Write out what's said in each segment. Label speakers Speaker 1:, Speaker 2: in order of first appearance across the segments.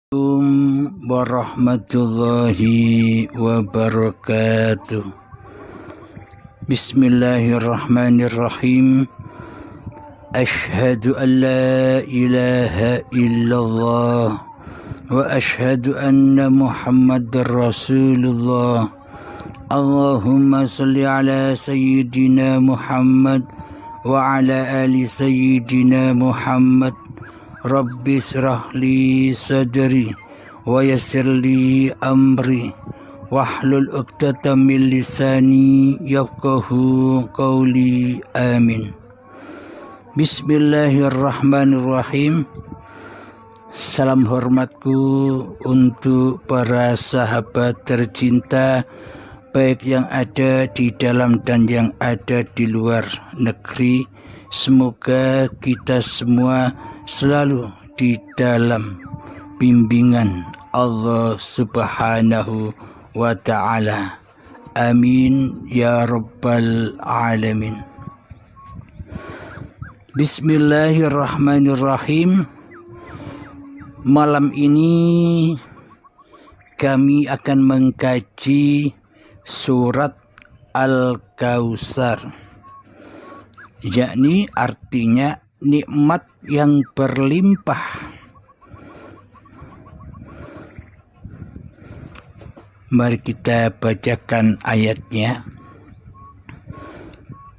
Speaker 1: Assalamualaikum warahmatullahi wabarakatuh. Bismillahirrahmanirrahim. Ashhadu an la ilaha illallah wa ashhadu anna Muhammadar Rasulullah. Allahumma salli ala sayyidina Muhammad wa ala ali sayyidina Muhammad. Rabbi syrah li sadri wa yassir li amri wahlul 'uqdatam min lisani yafqahu qawli. Amin. Bismillahirrahmanirrahim. Salam hormatku untuk para sahabat tercinta, baik yang ada di dalam dan yang ada di luar negeri. Semoga kita semua selalu di dalam bimbingan Allah Subhanahu wa ta'ala. Amin ya rabbal alamin. Bismillahirrahmanirrahim. Malam ini kami akan mengkaji surat Al-Kautsar, yakni artinya nikmat yang berlimpah. Mari kita bacakan ayatnya.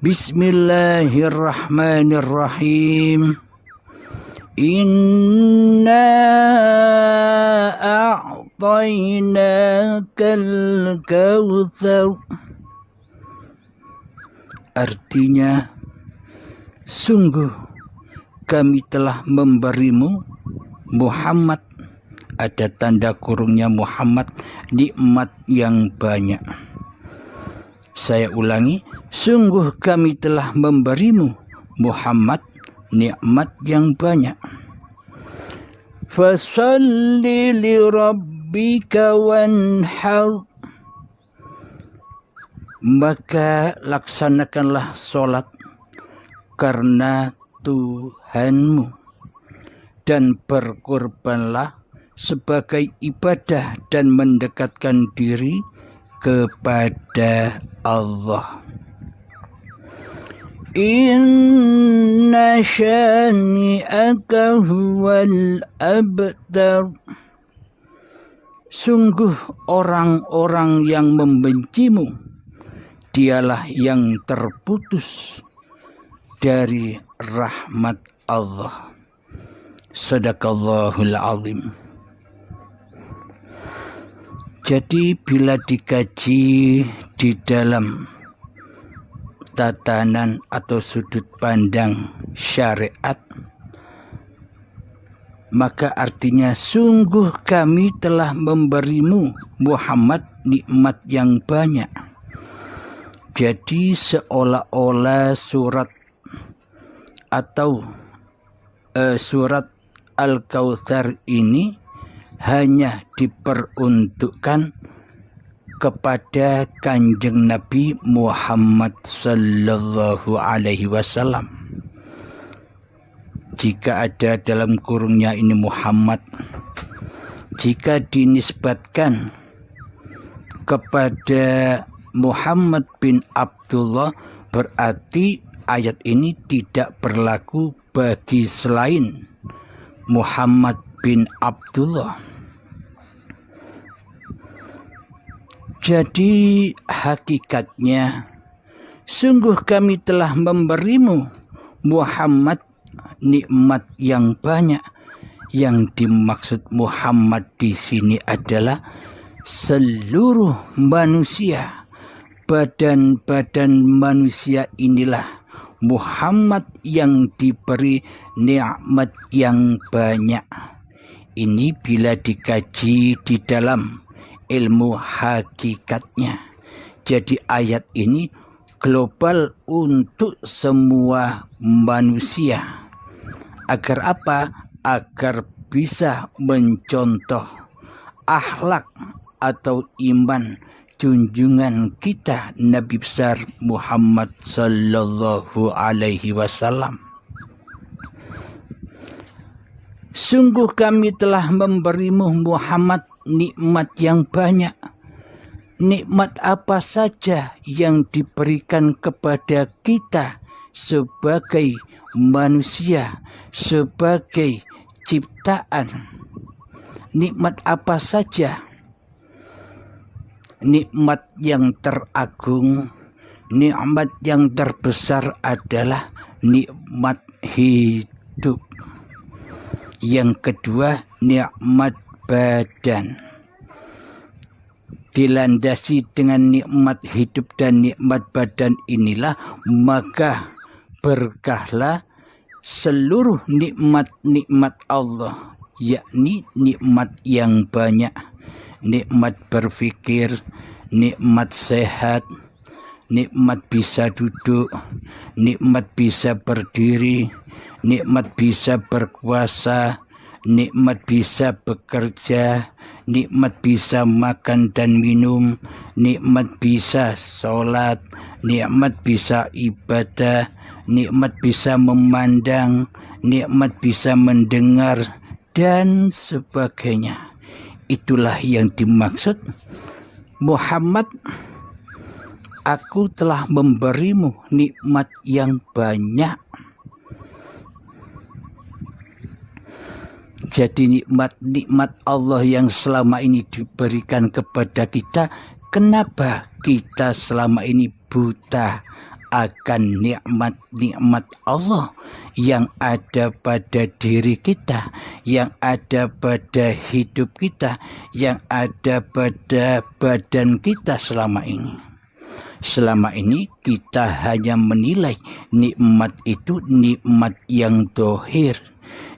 Speaker 1: Bismillahirrahmanirrahim. Inna a'tainakal kautsar. Artinya, sungguh kami telah memberimu Muhammad, ada tanda kurungnya Muhammad, nikmat yang banyak. Saya ulangi, sungguh kami telah memberimu Muhammad nikmat yang banyak. Fasalli li rabbika wanhar. Maka laksanakanlah sholat karena Tuhanmu, dan berkorbanlah sebagai ibadah dan mendekatkan diri kepada Allah. Inna syani'aka huwal abtar. Sungguh orang-orang yang membencimu, dialah yang terputus dari rahmat Allah. Sadaqallahul azim. Jadi bila dikaji di dalam tatanan atau sudut pandang syariat, maka artinya sungguh kami telah memberimu Muhammad nikmat yang banyak. Jadi seolah-olah surat Al-Kautsar ini hanya diperuntukkan kepada Kanjeng Nabi Muhammad sallallahu alaihi wasallam. Jika ada dalam kurungnya ini Muhammad, jika dinisbatkan kepada Muhammad bin Abdullah, berarti ayat ini tidak berlaku bagi selain Muhammad bin Abdullah. Jadi hakikatnya, sungguh kami telah memberimu Muhammad nikmat yang banyak. Yang dimaksud Muhammad di sini adalah seluruh manusia. Badan-badan manusia inilah Muhammad yang diberi nikmat yang banyak. Ini bila dikaji di dalam ilmu hakikatnya. Jadi ayat ini global untuk semua manusia. Agar apa? Agar bisa mencontoh akhlak atau iman junjungan kita Nabi besar Muhammad sallallahu alaihi wasallam. Sungguh kami telah memberimu Muhammad nikmat yang banyak. Nikmat apa saja yang diberikan kepada kita sebagai manusia, sebagai ciptaan. Nikmat apa saja? Nikmat yang teragung, nikmat yang terbesar adalah nikmat hidup. Yang kedua, nikmat badan. Dilandasi dengan nikmat hidup dan nikmat badan inilah, maka berkahlah seluruh nikmat-nikmat Allah, yakni nikmat yang banyak. Nikmat berpikir, nikmat sehat, nikmat bisa duduk, nikmat bisa berdiri, nikmat bisa berkuasa, nikmat bisa bekerja, nikmat bisa makan dan minum, nikmat bisa sholat, nikmat bisa ibadah, nikmat bisa memandang, nikmat bisa mendengar, dan sebagainya. Itulah yang dimaksud Muhammad, aku telah memberimu nikmat yang banyak. Jadi nikmat Allah yang selama ini diberikan kepada kita, kenapa kita selama ini buta akan nikmat-nikmat Allah yang ada pada diri kita, yang ada pada hidup kita, yang ada pada badan kita selama ini. Selama ini kita hanya menilai nikmat itu nikmat yang dohir,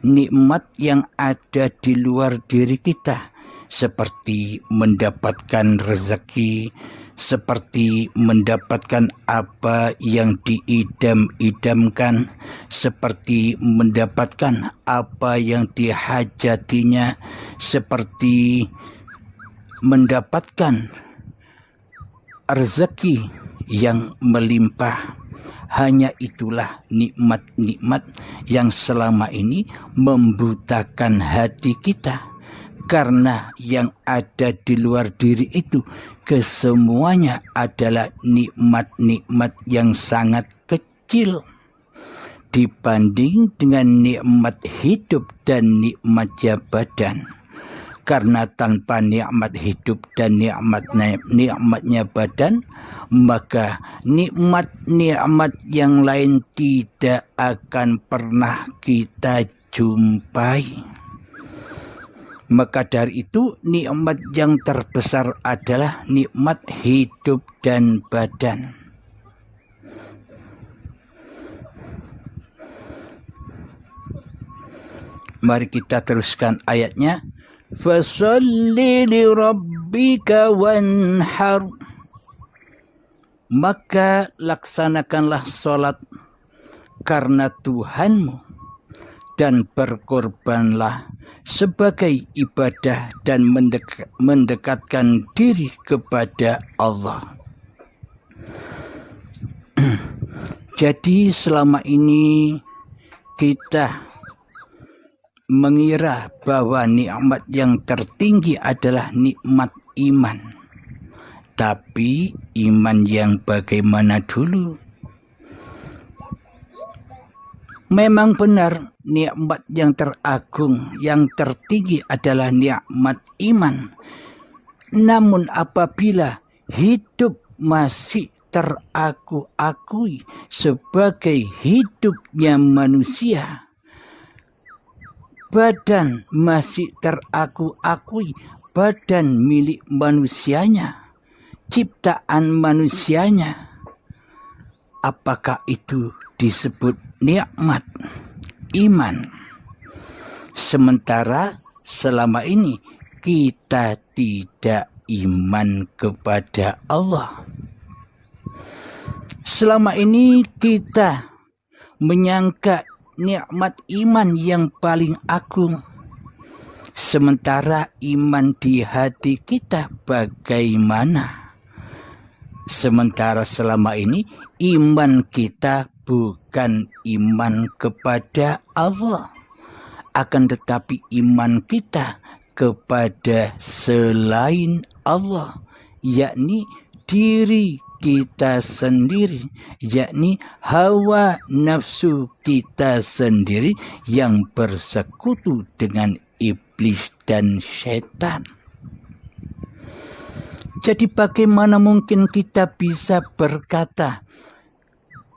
Speaker 1: nikmat yang ada di luar diri kita, seperti mendapatkan rezeki, seperti mendapatkan apa yang diidam-idamkan, seperti mendapatkan apa yang dihajatinya, seperti mendapatkan rezeki yang melimpah. Hanya itulah nikmat-nikmat yang selama ini membutakan hati kita, karena yang ada di luar diri itu kesemuanya adalah nikmat-nikmat yang sangat kecil dibanding dengan nikmat hidup dan nikmat badan. Karena tanpa nikmat hidup dan nikmatnya badan, maka nikmat-nikmat yang lain tidak akan pernah kita jumpai. Maka dari itu nikmat yang terbesar adalah nikmat hidup dan badan. Mari kita teruskan ayatnya. Fasalli li rabbika wanhar. Maka laksanakanlah sholat karena Tuhanmu, dan berkorbanlah sebagai ibadah dan mendekatkan diri kepada Allah. Jadi selama ini kita mengira bahwa nikmat yang tertinggi adalah nikmat iman. Tapi iman yang bagaimana dulu? Memang benar nikmat yang teragung, yang tertinggi adalah nikmat iman. Namun apabila hidup masih teraku-akui sebagai hidupnya manusia, badan masih teraku-akui badan milik manusianya, ciptaan manusianya, apakah itu disebut nikmat iman? Sementara selama ini kita tidak iman kepada Allah. Selama ini kita menyangka nikmat iman yang paling agung, sementara iman di hati kita bagaimana? Sementara selama ini iman kita bukan iman kepada Allah. akan tetapi iman kita kepada selain Allah, yakni diri kita sendiri, yakni hawa nafsu kita sendiri yang bersekutu dengan iblis dan setan. Jadi bagaimana mungkin kita bisa berkata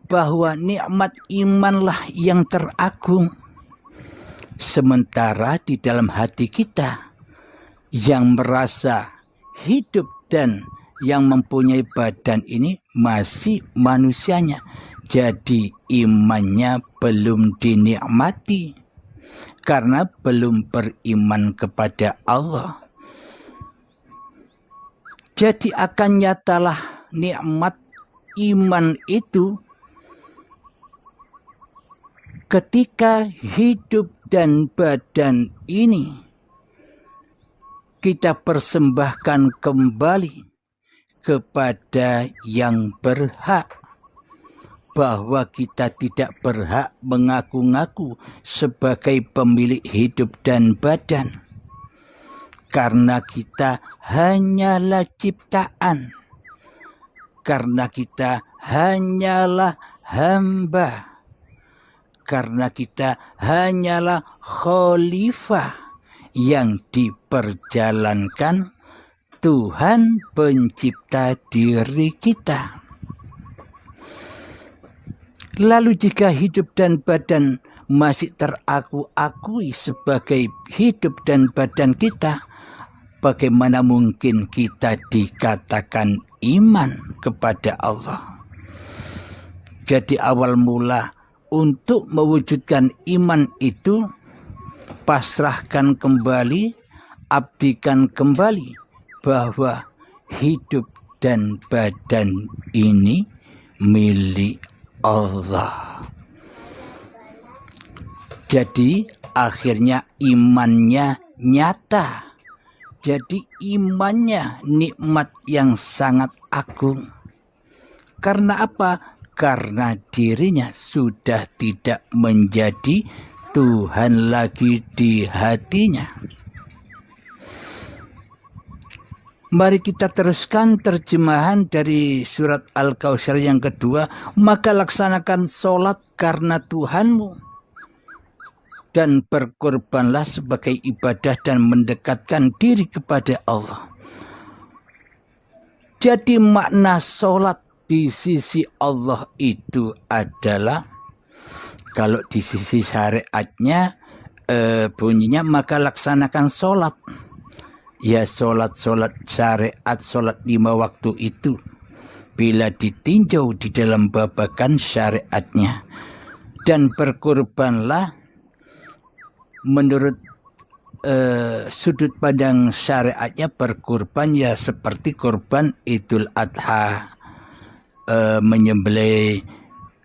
Speaker 1: bahwa nikmat imanlah yang teragung, sementara di dalam hati kita yang merasa hidup dan yang mempunyai badan ini masih manusianya. Jadi imannya belum dinikmati karena belum beriman kepada Allah. Jadi akan nyatalah nikmat iman itu ketika hidup dan badan ini kita persembahkan kembali kepada yang berhak, bahwa kita tidak berhak mengaku-ngaku sebagai pemilik hidup dan badan, karena kita hanyalah ciptaan, karena kita hanyalah hamba, karena kita hanyalah khalifah yang diperjalankan Tuhan pencipta diri kita. Lalu jika hidup dan badan masih teraku-akui sebagai hidup dan badan kita, bagaimana mungkin kita dikatakan iman kepada Allah? Jadi awal mula untuk mewujudkan iman itu, pasrahkan kembali, abdikan kembali bahwa hidup dan badan ini milik Allah. Jadi akhirnya imannya nyata. Jadi imannya nikmat yang sangat agung. Karena apa? Karena dirinya sudah tidak menjadi Tuhan lagi di hatinya. Mari kita teruskan terjemahan dari surat Al-Kautsar yang kedua. Maka laksanakan sholat karena Tuhanmu, dan berkorbanlah sebagai ibadah dan mendekatkan diri kepada Allah. Jadi makna sholat di sisi Allah itu adalah, kalau di sisi syariatnya bunyinya maka laksanakan sholat. Ya sholat syariat, sholat 5 waktu itu bila ditinjau di dalam babakan syariatnya. Dan berkorbanlah menurut sudut pandang syariatnya, berkorban ya seperti korban Idul Adha, menyembelih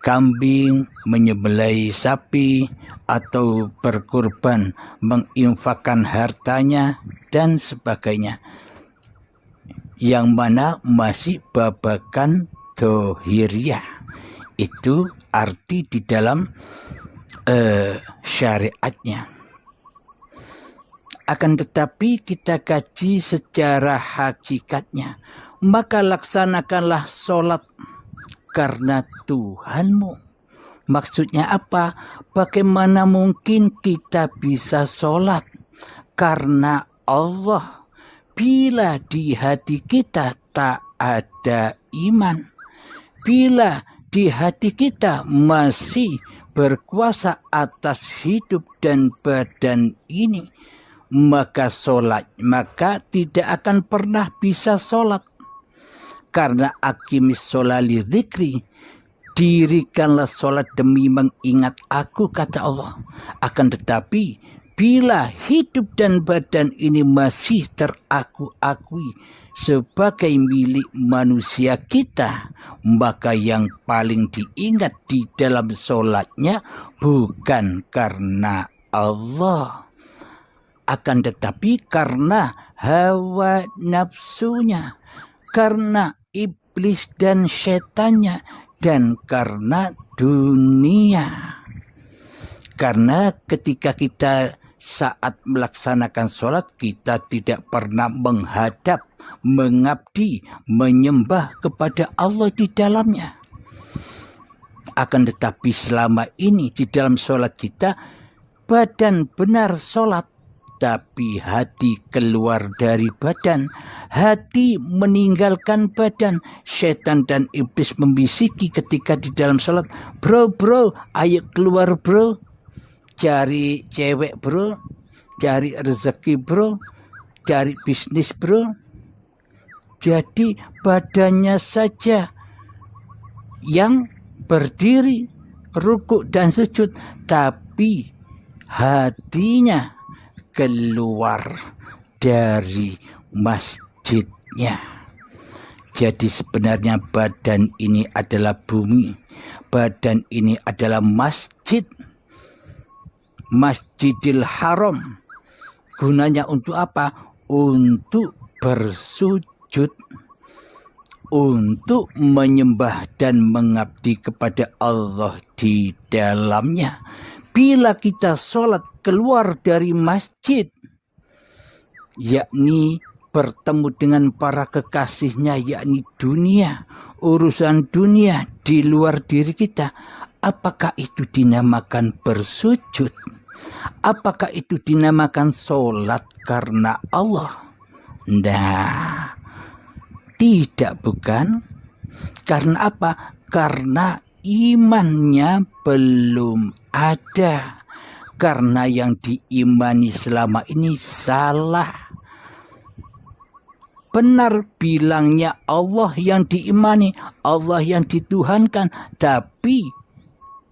Speaker 1: kambing, menyembelih sapi, atau berkorban menginfakkan hartanya dan sebagainya, yang mana masih babakan dohiriyah. Itu arti di dalam syariatnya. Akan tetapi kita kaji secara hakikatnya. Maka laksanakanlah sholat karena Tuhanmu. Maksudnya apa? Bagaimana mungkin kita bisa sholat karena Allah bila di hati kita tak ada iman, bila di hati kita masih berkuasa atas hidup dan badan ini, maka tidak akan pernah bisa sholat. Karena aqimis sholat li dzikri, dirikanlah sholat demi mengingat aku, kata Allah. Akan tetapi bila hidup dan badan ini masih teraku-akui sebagai milik manusia kita, maka yang paling diingat di dalam sholatnya bukan karena Allah, akan tetapi karena hawa nafsunya, karena iblis dan setannya, dan karena dunia. Karena ketika kita saat melaksanakan sholat kita tidak pernah menghadap, mengabdi, menyembah kepada Allah di dalamnya. Akan tetapi selama ini di dalam sholat kita, badan benar sholat, tapi hati keluar dari badan, hati meninggalkan badan. Setan dan iblis membisiki ketika di dalam sholat, bro, ayo keluar bro, cari cewek bro, cari rezeki bro, cari bisnis bro. Jadi badannya saja yang berdiri, rukuk dan sujud, tapi hatinya keluar dari masjidnya. Jadi sebenarnya badan ini adalah bumi, badan ini adalah masjid, Masjidil Haram. Gunanya untuk apa? Untuk bersujud, untuk menyembah dan mengabdi kepada Allah di dalamnya. Bila kita sholat keluar dari masjid, yakni bertemu dengan para kekasihnya, yakni dunia, urusan dunia di luar diri kita, apakah itu dinamakan bersujud? Apakah itu dinamakan sholat karena Allah? Nah, tidak, bukan. Karena apa? Karena imannya belum ada. Karena yang diimani selama ini salah. Benar bilangnya Allah yang diimani, Allah yang dituhankan, tapi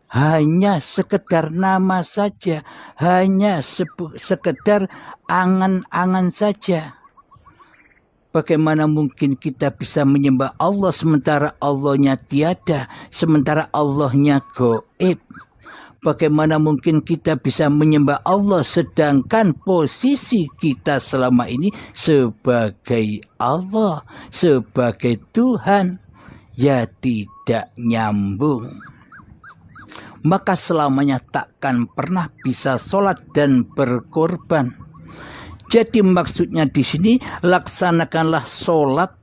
Speaker 1: hanya sekedar nama saja, hanya sekedar angan-angan saja. Bagaimana mungkin kita bisa menyembah Allah sementara Allahnya tiada, sementara Allahnya gaib? Bagaimana mungkin kita bisa menyembah Allah sedangkan posisi kita selama ini sebagai Allah, sebagai Tuhan? Ya tidak nyambung. Maka selamanya takkan pernah bisa sholat dan berkorban. Jadi maksudnya di sini, laksanakanlah sholat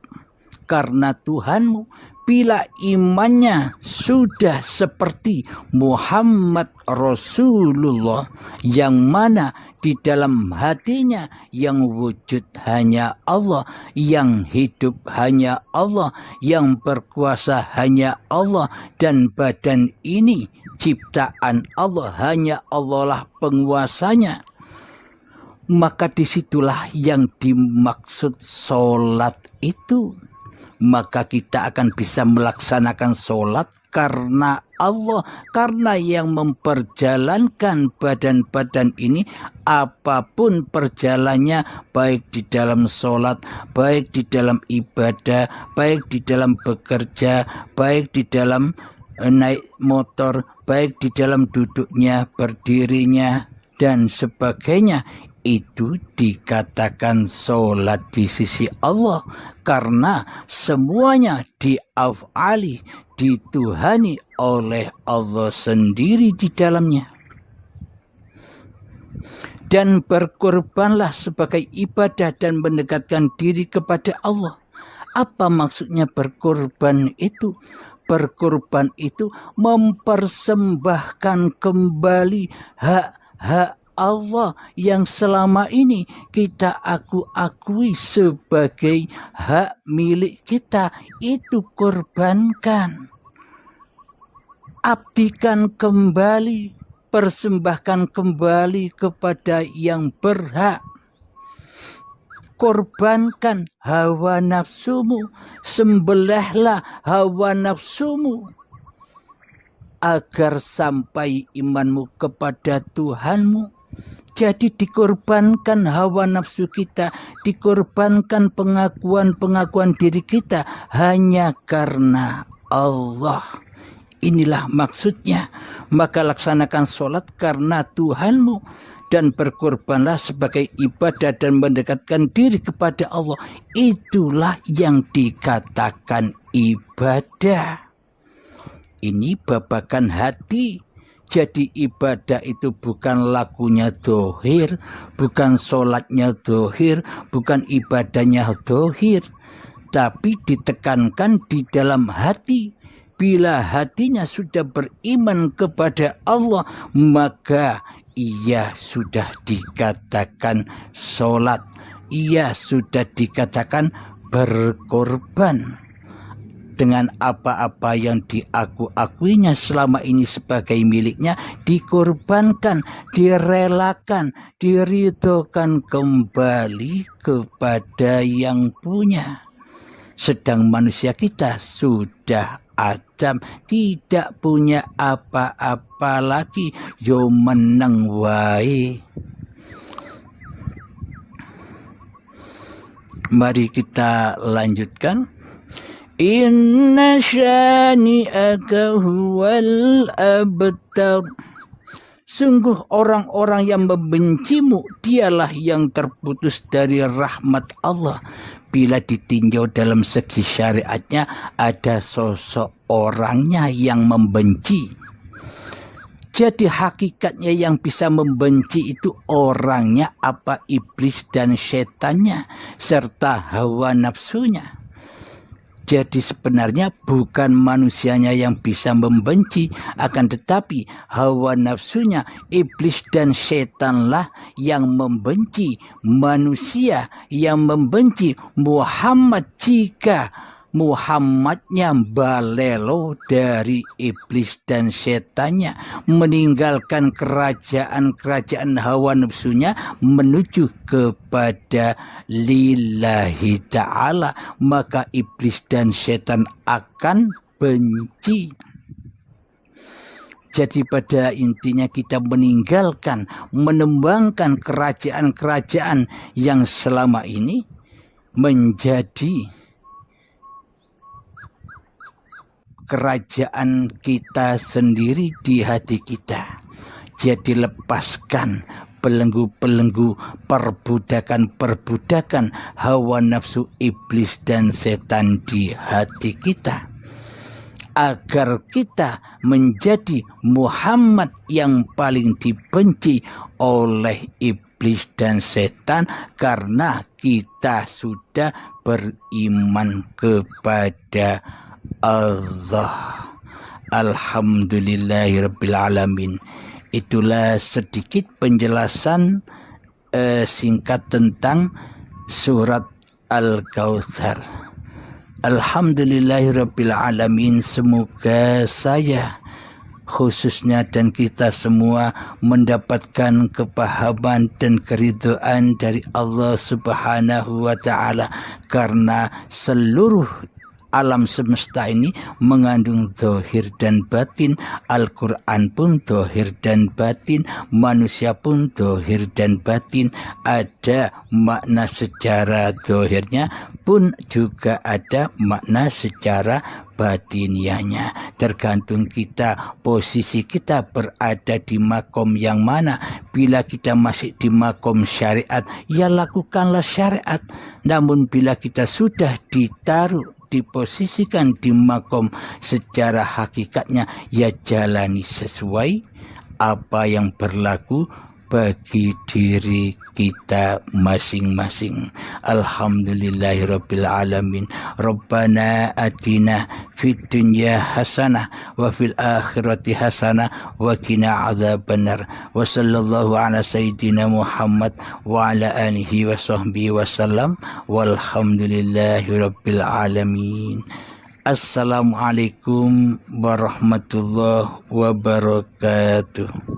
Speaker 1: karena Tuhanmu. Bila imannya sudah seperti Muhammad Rasulullah, yang mana di dalam hatinya yang wujud hanya Allah, yang hidup hanya Allah, yang berkuasa hanya Allah, dan badan ini ciptaan Allah, hanya Allah lah penguasanya. Maka disitulah yang dimaksud sholat itu. Maka kita akan bisa melaksanakan sholat karena Allah. Karena yang memperjalankan badan-badan ini, apapun perjalannya, baik di dalam sholat, baik di dalam ibadah, baik di dalam bekerja, baik di dalam naik motor, baik di dalam duduknya, berdirinya, dan sebagainya, itu dikatakan sholat di sisi Allah karena semuanya diaf'ali, dituhani oleh Allah sendiri di dalamnya. Dan berkorbanlah sebagai ibadah dan mendekatkan diri kepada Allah. Apa maksudnya berkorban itu? Berkorban itu mempersembahkan kembali hak-hak Allah yang selama ini kita akui sebagai hak milik kita, itu korbankan. Abdikan kembali, persembahkan kembali kepada yang berhak. Korbankan hawa nafsumu, sembelihlah hawa nafsumu agar sampai imanmu kepada Tuhanmu. Jadi dikorbankan hawa nafsu kita, dikorbankan pengakuan diri kita hanya karena Allah. Inilah maksudnya. Maka laksanakan sholat karena Tuhanmu dan berkorbanlah sebagai ibadah dan mendekatkan diri kepada Allah. Itulah yang dikatakan ibadah. Ini babakan hati. Jadi ibadah itu bukan lakunya dohir, bukan sholatnya dohir, bukan ibadahnya dohir, tapi ditekankan di dalam hati. Bila hatinya sudah beriman kepada Allah, maka ia sudah dikatakan sholat, ia sudah dikatakan berkorban. Dengan apa-apa yang diakuinya selama ini sebagai miliknya, dikorbankan, direlakan, diridhokan kembali kepada yang punya. Sedang manusia kita sudah Adam, tidak punya apa-apa lagi, yo meneng wae. Mari kita lanjutkan. Inna syani'aka huwal abtar. Sungguh orang-orang yang membencimu, dialah yang terputus dari rahmat Allah. Bila ditinjau dalam segi syariatnya, ada sosok orangnya yang membenci. Jadi hakikatnya yang bisa membenci itu orangnya, apa iblis dan setannya, serta hawa nafsunya. Jadi sebenarnya bukan manusianya yang bisa membenci, akan tetapi hawa nafsunya, iblis dan setanlah yang membenci manusia, yang membenci Muhammad jika Muhammadnya balelo dari iblis dan setannya, meninggalkan kerajaan-kerajaan hawa nafsunya menuju kepada lillahi ta'ala, maka iblis dan setan akan benci. Jadi pada intinya kita meninggalkan, menembangkan kerajaan-kerajaan yang selama ini menjadi kerajaan kita sendiri di hati kita. Jadi lepaskan belenggu-belenggu perbudakan-perbudakan hawa nafsu iblis dan setan di hati kita, agar kita menjadi Muhammad yang paling dibenci oleh iblis dan setan, karena kita sudah beriman kepada Allah. Alhamdulillahirabbil alamin. Itulah sedikit penjelasan singkat tentang surat Al-Kautsar. Alhamdulillahirabbil alamin. Semoga saya khususnya dan kita semua mendapatkan kepahaman dan keridhaan dari Allah Subhanahu wa taala, karena seluruh alam semesta ini mengandung zahir dan batin. Al-Quran pun zahir dan batin, manusia pun zahir dan batin. Ada makna secara zahirnya pun juga ada makna secara batiniahnya. Tergantung kita, posisi kita berada di makom yang mana. Bila kita masih di makom syariat, ya lakukanlah syariat. Namun bila kita sudah diposisikan di makom secara hakikatnya, ya jalani sesuai apa yang berlaku bagi diri kita masing-masing. Alhamdulillahirabbil alamin. Rabbana atina fid dunya hasanah wa fil akhirati hasanah wa qina adzabannar. Wa sallallahu ala sayyidina Muhammad wa ala alihi wa sahbihi wasallam. Walhamdulillahirabbil alamin. Assalamualaikum warahmatullahi wabarakatuh.